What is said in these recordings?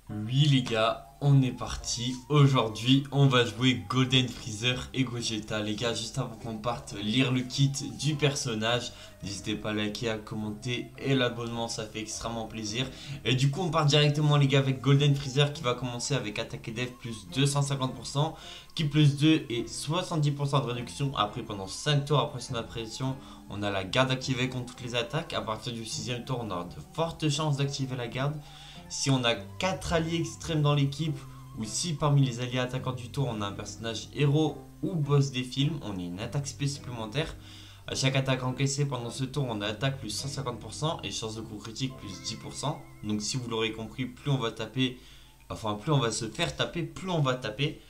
Oui les gars, on est parti. Aujourd'hui, on va jouer Golden Freezer et Gogeta. Les gars, juste avant qu'on parte lire le kit du personnage, n'hésitez pas à liker, à commenter et l'abonnement, ça fait extrêmement plaisir. Et du coup, on part directement les gars avec Golden Freezer qui va commencer avec attaque et def plus 250%, qui plus 2 et 70% de réduction. Après, pendant 5 tours après son apparition, on a la garde activée contre toutes les attaques. À partir du 6ème tour, on aura de fortes chances d'activer la garde. Si on a 4 alliés extrêmes dans l'équipe, ou si parmi les alliés attaquants du tour, on a un personnage héros ou boss des films, on a une attaque spé supplémentaire. À chaque attaque encaissée pendant ce tour, on a attaque plus 150% et chance de coup critique plus 10%. Donc si vous l'aurez compris, plus on va taper, enfin plus on va se faire taper, plus on va taper.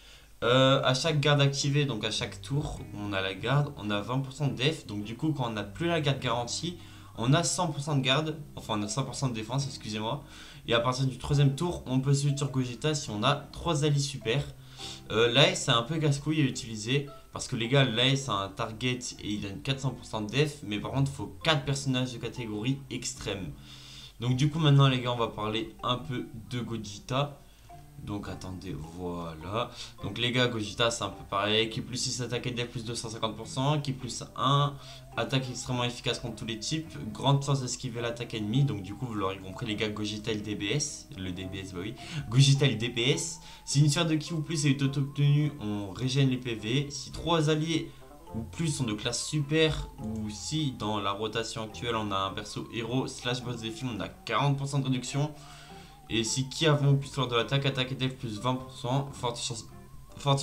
À chaque garde activée, donc à chaque tour, on a la garde, on a 20% de def. Donc du coup, quand on n'a plus la garde garantie, on a 100% de garde, enfin on a 100% de défense, excusez-moi. Et à partir du troisième tour, on peut switch sur Gogeta si on a 3 alliés super. L'AS c'est un peu casse-couille à utiliser parce que les gars, l'AS a un target et il donne 400% de def, mais par contre il faut 4 personnages de catégorie extrême. Donc du coup maintenant les gars, on va parler un peu de Gogeta. Donc attendez, voilà. Donc les gars, Gogeta c'est un peu pareil. Qui plus 6 attaque et def plus 250%. Qui plus 1 attaque extrêmement efficace contre tous les types. Grande chance d'esquiver l'attaque ennemie. Donc du coup vous l'aurez compris les gars, Gogeta le DBS. Le DBS bah oui. Gogeta le DPS. Si une sphère de ki ou plus est auto-obtenue, on régène les PV. Si 3 alliés ou plus sont de classe super, ou si dans la rotation actuelle on a un perso héros slash boss des films, on a 40% de réduction. Et si qui avant plus lors de l'attaque, attaque et def plus 20%, forte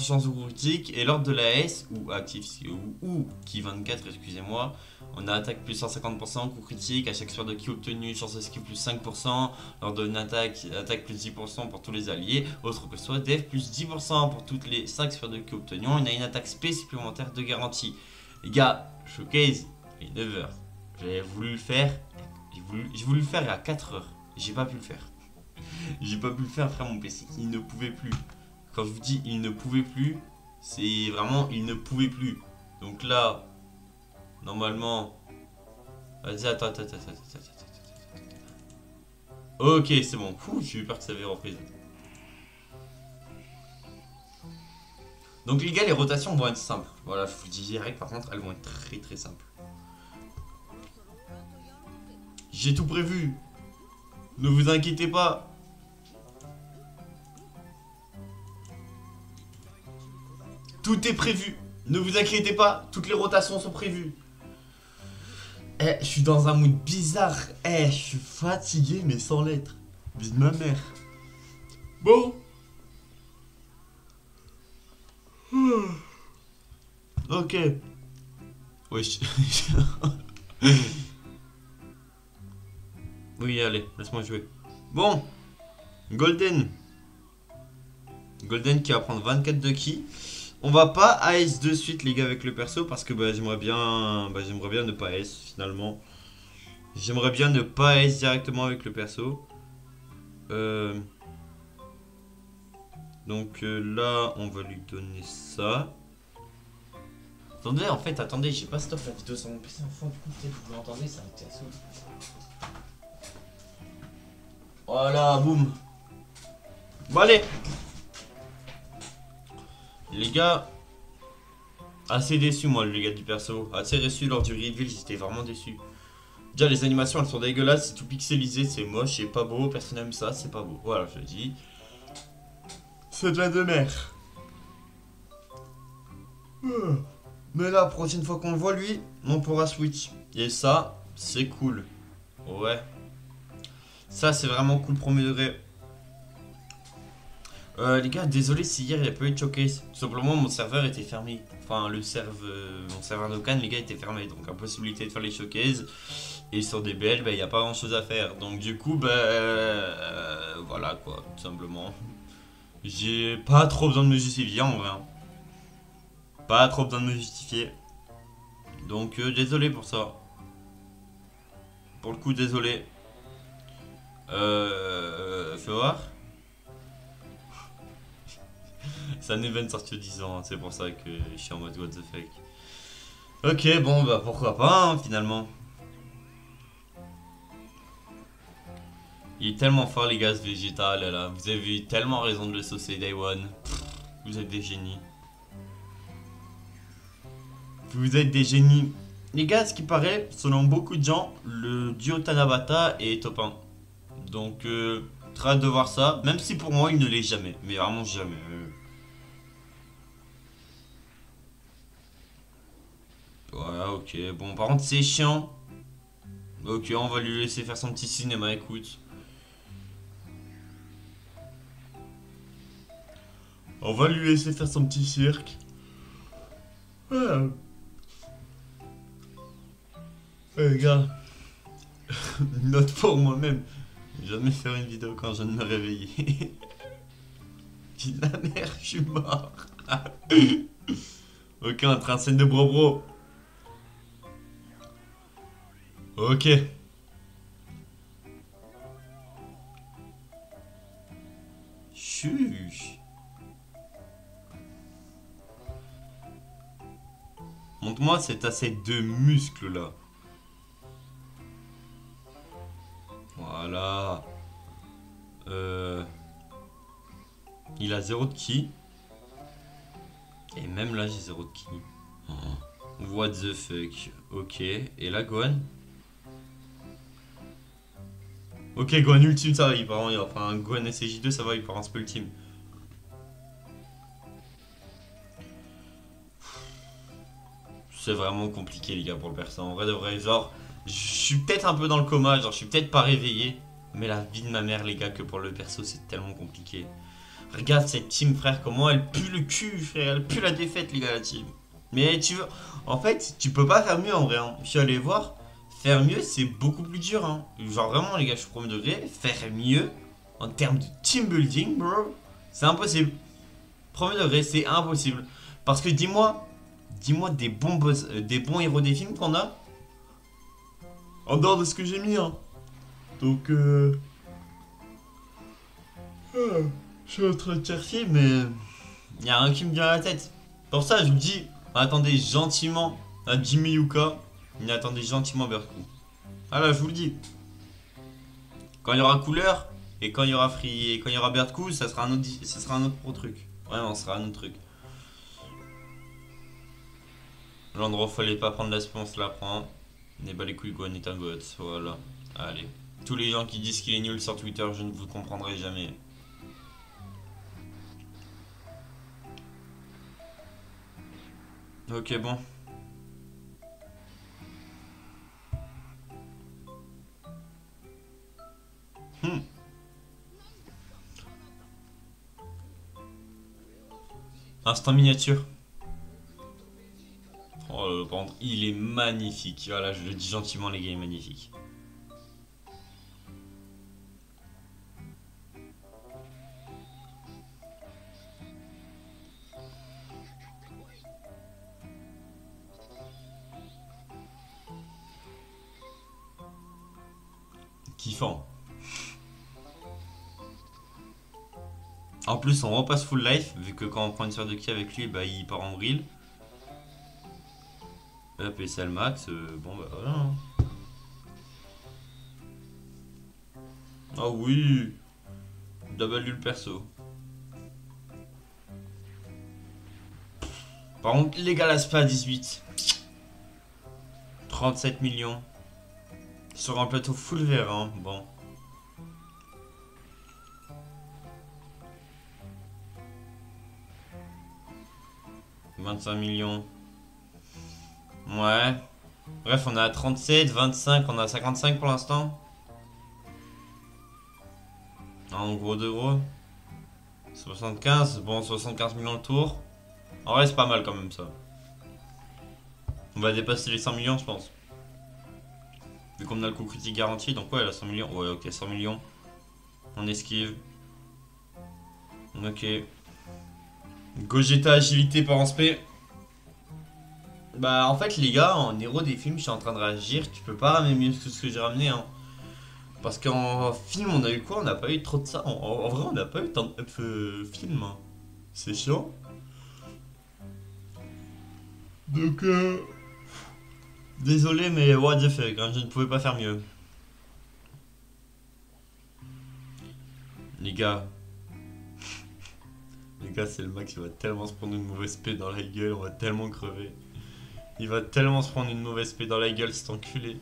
chance de coup critique. Et lors de la S, ou actif, ou ki 24, excusez-moi, on a attaque plus 150%, coup critique, à chaque sphère de ki obtenue, chance d'esquive plus 5%, lors d'une attaque, attaque plus 10% pour tous les alliés, autre que soit def plus 10% pour toutes les 5 sphères de ki obtenues. On a une attaque spé supplémentaire de garantie. Les gars, showcase, il est 9h. J'avais voulu le faire, j'ai voulu le faire à 4h, j'ai pas pu le faire. J'ai pas pu le faire, frère, mon PC. Il ne pouvait plus. Quand je vous dis il ne pouvait plus, c'est vraiment il ne pouvait plus. Donc là, normalement. Vas-y, attends. Ok, c'est bon. J'ai eu peur que ça avait repris. Donc les gars, les rotations vont être simples. Voilà, je vous dis direct, par contre, elles vont être très simples. J'ai tout prévu. Ne vous inquiétez pas. Tout est prévu. Ne vous inquiétez pas, toutes les rotations sont prévues. Eh, je suis dans un mood bizarre. Eh, je suis fatigué, mais sans l'être. Vie de ma mère. Bon. Ok. Wesh. Oui, allez, laisse-moi jouer. Bon. Golden. Golden qui va prendre 24 de ki. On va pas AS de suite les gars avec le perso parce que j'aimerais bien ne pas AS finalement. J'aimerais bien ne pas AS directement avec le perso. Donc là on va lui donner ça. Attendez, en fait, attendez, j'ai pas stop la vidéo sur mon PC en fond, du coup peut-être que vous l'entendez, ça va être assez. Voilà, boum. Bon allez. Les gars, assez déçu moi les gars du perso, assez déçu lors du reveal, j'étais vraiment déçu. Déjà les animations elles sont dégueulasses, c'est tout pixelisé, c'est moche, c'est pas beau, personne n'aime ça, c'est pas beau. Voilà, je le dis. C'est de la demeure. Mais la prochaine fois qu'on le voit lui, on pourra switch. Et ça, c'est cool. Ouais. Ça c'est vraiment cool, premier degré. Les gars, désolé si hier il n'y a pas eu de showcase. Tout simplement, mon serveur était fermé. Enfin, mon serveur de Cannes, les gars, était fermé. Donc, impossibilité de faire les showcases. Et sur DBL, il n'y a pas grand chose à faire. Donc, du coup, voilà quoi, tout simplement. J'ai pas trop besoin de me justifier en vrai. Hein. Pas trop besoin de me justifier. Donc, désolé pour ça. Pour le coup, désolé. Fais voir. C'est un event sorti il 10 ans, hein, c'est pour ça que je suis en mode what the fuck. Ok, bon, pourquoi pas, hein, finalement. Il est tellement fort les gars ce Vegeta là. Vous avez eu tellement raison de le saucer Day One. Vous êtes des génies. Vous êtes des génies. Les gars, ce qui paraît, selon beaucoup de gens, le duo Tanabata est top 1. Donc, très hâte de voir ça. Même si pour moi, il ne l'est jamais. Mais vraiment jamais. Ouais, ok. Bon, par contre, c'est chiant. Ok, on va lui laisser faire son petit cinéma, écoute. On va lui laisser faire son petit cirque. Ouais. Les gars, note pour moi-même. Jamais faire une vidéo quand je viens de me réveiller. Dis la merde, je suis mort. Ok, on est en train de scène de bro. Ok. Chuch. Montre-moi cet assiette de muscles là. Voilà. Il a zéro de ki. Et même là, j'ai zéro de ki. Oh. What the fuck. Ok. Et là, Gohan. Ok, Gohan ultime, ça va. Il part en... Enfin, Gohan SCJ2, ça va. Il part en spell ultime. C'est vraiment compliqué, les gars, pour le perso. En vrai de vrai, genre, je suis peut-être un peu dans le coma. Genre, je suis peut-être pas réveillé. Mais la vie de ma mère, les gars, que pour le perso, c'est tellement compliqué. Regarde cette team, frère, comment elle pue le cul, frère. Elle pue la défaite, les gars, la team. Mais tu veux. En fait, tu peux pas faire mieux en vrai. Hein. Je suis allé voir. Faire mieux, c'est beaucoup plus dur. Hein. Genre, vraiment, les gars, je suis premier degré. Faire mieux en termes de team building, bro, c'est impossible. Premier degré, c'est impossible. Parce que dis-moi des bons boss, des bons héros des films qu'on a. En dehors de ce que j'ai mis, hein. Donc, je suis en train de chercher, mais il y a rien qui me vient à la tête. Pour ça, je vous dis, attendez gentiment à Jimmy Yuka, mais attendez gentiment Berku. Ah là, je vous le dis. Quand il y aura couleur et quand il y aura free et quand il y aura Berku, ça sera un autre pro truc. Vraiment, ça sera un autre truc. L'endroit où fallait pas prendre la on se la prend. N'est pas les couilles, Gohan est un goth. Voilà. Allez. Tous les gens qui disent qu'il est nul sur Twitter, je ne vous comprendrai jamais. Ok, bon. Instant miniature. Oh, par contre, il est magnifique. Voilà, je le dis gentiment, les gars, il est magnifique. Kiffant. En plus, on repasse full life, vu que quand on prend une sorte de ki avec lui, bah, il part en vrille. Hop, et c'est le max. Bon, bah voilà. Hein. Ah oui. W le perso. Par contre, les gars, l'aspect à 18. 37 millions. Sur un plateau full vert, hein. Bon. « 25 millions. Ouais. Bref, on a 37, 25, on a 55 pour l'instant. En gros de gros. 75, bon 75 millions le tour. En vrai c'est pas mal quand même ça. On va dépasser les 100 millions je pense. Vu qu'on a le coup critique garanti, donc ouais, là 100 millions. Ouais, ok, 100 millions. On esquive. Ok. Gogeta, agilité par spé. Bah, en fait, les gars, en héros des films, je suis en train de réagir. Tu peux pas ramener mieux que ce que j'ai ramené, hein. Parce qu'en film, on a eu quoi? On n'a pas eu trop de ça. En vrai, on n'a pas eu tant de films. Hein. C'est chiant. Donc, désolé, mais what the fuck, hein, je ne pouvais pas faire mieux. Les gars. Les gars, c'est le max, il va tellement se prendre une mauvaise paix dans la gueule, on va tellement crever. Il va tellement se prendre une mauvaise paix dans la gueule, cet enculé.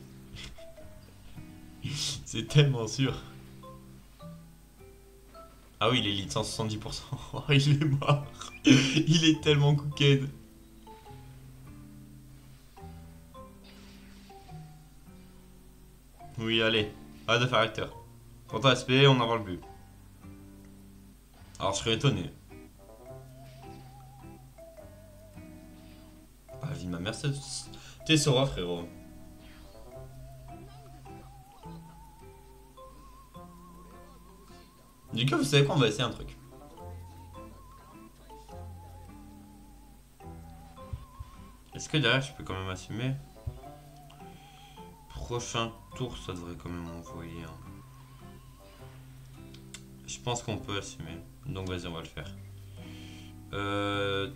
C'est tellement sûr. Ah oui, il est lit 170%. Oh, il est mort. Il est tellement cooked. Oui, allez. Arrête de faire acteur. Prends ton SP, on en parle plus. Alors, je serais étonné. Ah, la vie de ma mère, t'es Sora, frérot. Du coup, vous savez quoi, on va essayer un truc. Est-ce que derrière, je peux quand même assumer? Prochain tour, ça devrait quand même envoyer. Je pense qu'on peut assumer. Donc, vas-y, on va le faire.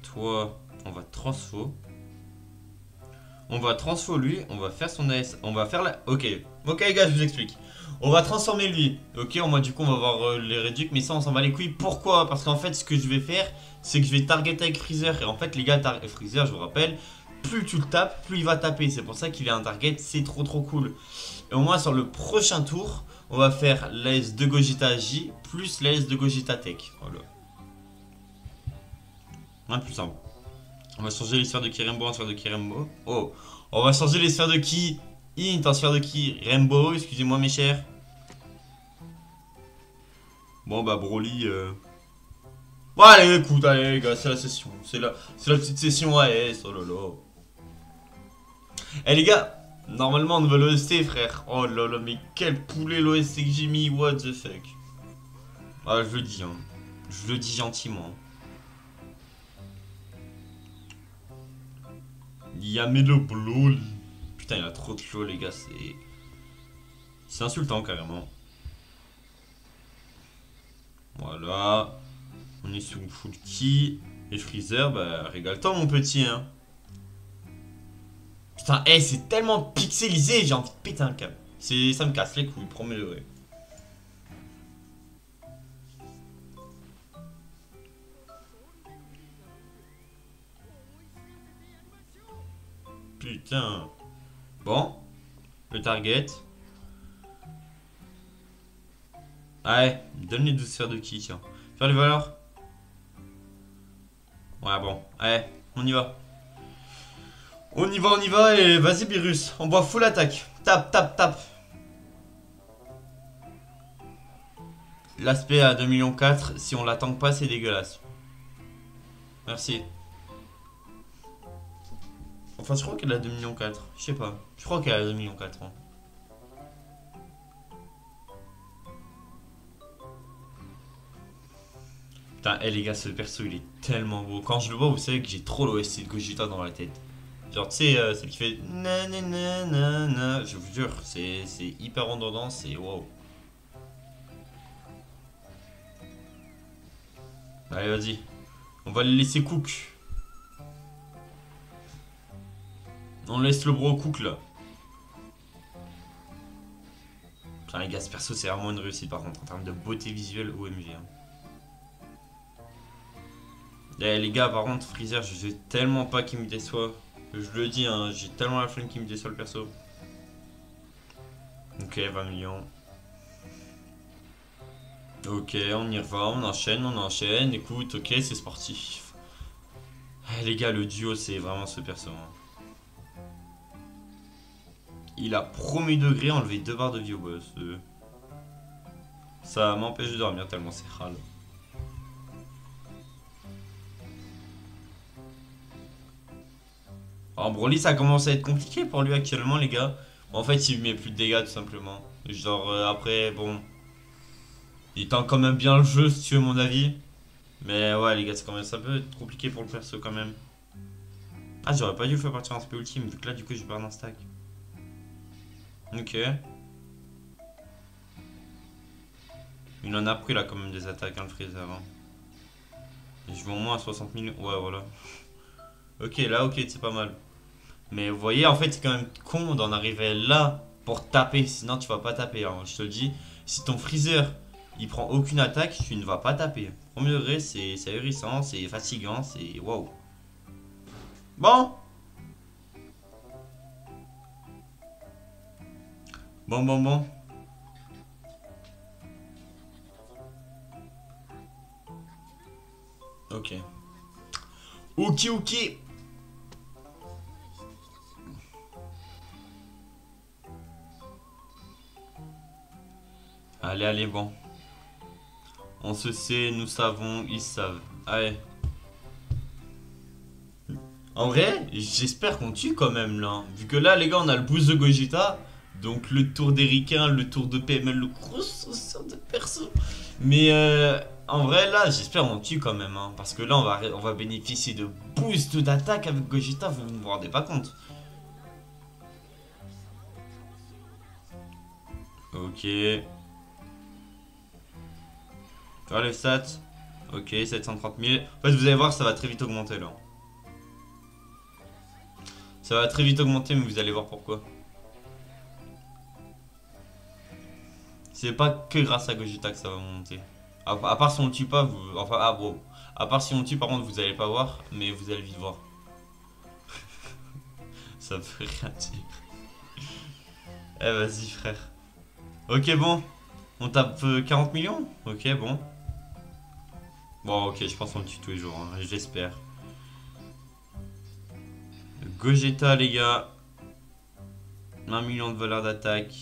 Toi, on va transfo. On va transfo lui, on va faire son AS. On va faire la. Ok, les gars, je vous explique. On va transformer lui. Ok, du coup, on va voir les réducs, mais ça, on s'en bat les couilles. Pourquoi? Parce qu'en fait, ce que je vais faire, c'est que je vais target avec Freezer. Et en fait, les gars, Freezer, je vous rappelle, plus tu le tapes, plus il va taper. C'est pour ça qu'il est un target, c'est trop cool. Et au moins, sur le prochain tour, on va faire l'AS de Gogeta J plus l'AS de Gogeta Tech. Voilà. Un plus simple. On va changer les sphères de ki Rainbow en sphère de ki Rainbow. Oh, on va changer les sphères de ki Int en sphère de ki Rainbow. Excusez-moi, mes chers. Bon, bah, Broly. Bon, allez, écoute, allez, les gars, c'est la session. C'est la petite session AS. Oh là là. Eh, les gars, normalement, on veut l'OST, frère. Oh là là, mais quel poulet l'OST que j'ai mis. What the fuck. Ah, je le dis, hein. Je le dis gentiment. Yamelo Blow. Putain, il a trop de flow, les gars. C'est insultant, carrément. Voilà. On est sous full ki. Et Freezer, bah, régale-toi, mon petit, hein. Putain, hey, c'est tellement pixelisé, j'ai envie de péter un câble. Ça me casse les couilles, promets-le. Putain. Bon. Le target. Ouais, donne les 12 sphères de ki, tiens. Faire les valeurs. Ouais, bon. Allez, on y va. On y va et vas-y, Virus. On voit full attaque. Tape. L'aspect à 2,4 millions, si on l'attend pas, c'est dégueulasse. Merci. Enfin, je crois qu'elle a 2,4 millions. Je sais pas. Je crois qu'elle a 2,4 millions. Hein. Putain, les gars, ce perso, il est tellement beau. Quand je le vois, vous savez que j'ai trop l'OST de Gogeta dans la tête. Genre, tu sais, celle qui fait nanana. Je vous jure, c'est hyper redondant, c'est wow. Allez, vas-y. On va le laisser cook. On laisse le bro cook là. Putain, les gars, ce perso, c'est vraiment une réussite par contre en termes de beauté visuelle OMG. Hein. Les gars, par contre, Freezer, je sais tellement pas qu'il me déçoit. Je le dis, hein, j'ai tellement la flemme qu'il me déçoit le perso. Ok, 20 millions. Ok, on y va, on enchaîne. Écoute, ok, c'est sportif. Les gars, le duo, c'est vraiment ce perso. Hein. Il a premier degré enlevé 2 barres de vie au boss. Ça m'empêche de dormir tellement c'est râle. Alors Broly, ça commence à être compliqué pour lui actuellement, les gars. En fait, il met plus de dégâts tout simplement. Genre, après, bon. Il tente quand même bien le jeu, si tu veux mon avis. Mais ouais, les gars, c'est quand même, ça peut être compliqué pour le perso quand même. Ah, j'aurais pas dû faire partir un SP ultime, vu que là, du coup, je perds un stack. Ok. Il en a pris là, quand même, des attaques, hein, le Freezer. Hein. Et je vais au moins à 60 millions. Ouais, voilà. Ok, là, ok, c'est pas mal. Mais vous voyez, en fait, c'est quand même con d'en arriver là pour taper. Sinon, tu vas pas taper. Hein, je te le dis. Si ton Freezer il prend aucune attaque, tu ne vas pas taper. Premier degré, c'est ahurissant, c'est fatigant, c'est waouh. Bon. Bon. Ok. Ok. Allez, bon. On se sait, nous savons, ils savent. Allez. En vrai, j'espère qu'on tue quand même là. Vu que là, les gars, on a le boost de Gogeta. Donc le tour d'Ericain, le tour de PML, le gros sort de perso. Mais en vrai, là, j'espère qu'on tue quand même. Hein, parce que là, on va bénéficier de boost d'attaque avec Gogeta. Vous ne vous rendez pas compte. Ok. Voilà les stats. Ok, 730 000. En fait, vous allez voir, ça va très vite augmenter là. Ça va très vite augmenter, mais vous allez voir pourquoi. C'est pas que grâce à Gogeta que ça va monter. À part si on le tue pas, vous... Enfin, ah bon. À part si on le tue, par contre, vous allez pas voir, mais vous allez vite voir. Ça veut rien dire. Eh, vas-y, frère. Ok, bon. On tape 40 millions? Ok, bon. Bon, ok, je pense qu'on le tue tous les jours, hein, j'espère. Gogeta, les gars. 1 million de valeur d'attaque.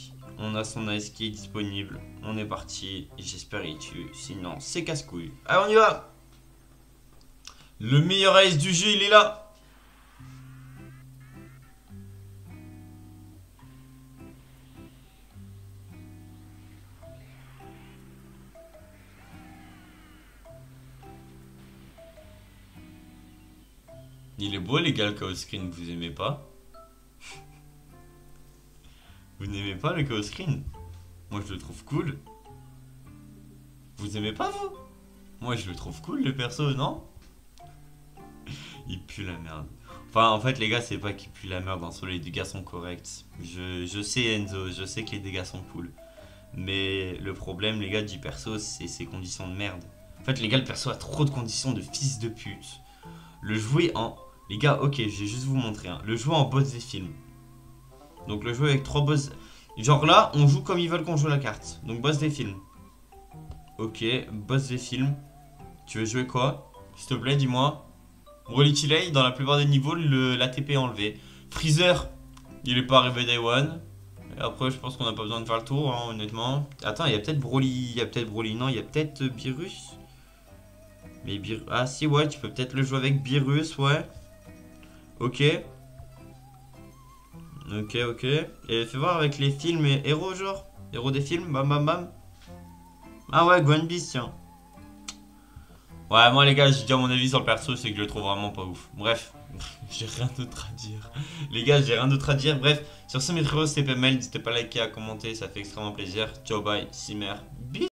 On a son AS qui est disponible. On est parti. J'espère qu'il tue. Sinon, c'est casse-couille. Allez, on y va. Le meilleur AS du jeu, il est là. Il est beau, les gars, le Chaos Screen. Vous aimez pas? Vous n'aimez pas le Chaos Screen? Moi, je le trouve cool. Vous aimez pas, vous? Moi, je le trouve cool, le perso, non? Il pue la merde. Enfin, en fait, les gars, c'est pas qu'il pue la merde. En soi, les dégâts sont corrects. Je sais, Enzo, je sais que les dégâts sont cool. Mais le problème, les gars, du perso, c'est ses conditions de merde. En fait, les gars, le perso a trop de conditions de fils de pute. Le jouer en... Les gars, ok, je vais juste vous montrer. Hein. Le jouer en boss des films. Donc, le jouer avec 3 boss... Genre là, on joue comme ils veulent qu'on joue la carte. Donc, boss des films. Ok, boss des films. Tu veux jouer quoi? S'il te plaît, dis-moi. Broly Chile, dans la plupart des niveaux, l'ATP est enlevé. Freezer, il est pas arrivé Day One. Et après, je pense qu'on n'a pas besoin de faire le tour, hein, honnêtement. Attends, il y a peut-être Broly. Il y a peut-être Broly. Non, il y a peut-être Beerus. Mais Beerus. Ah, si, ouais, tu peux peut-être le jouer avec Beerus, ouais. Ok. Ok. Et fais voir avec les films et héros, genre. Héros des films, bam. Ah ouais, One Piece, tiens. Ouais, moi les gars, j'ai dit à mon avis sur le perso, c'est que je le trouve vraiment pas ouf. Bref, j'ai rien d'autre à dire. Les gars, j'ai rien d'autre à dire. Bref, sur ce, mes frères, c'était PML. N'hésitez pas à liker, à commenter, ça fait extrêmement plaisir. Ciao, bye, Simer. Bisous.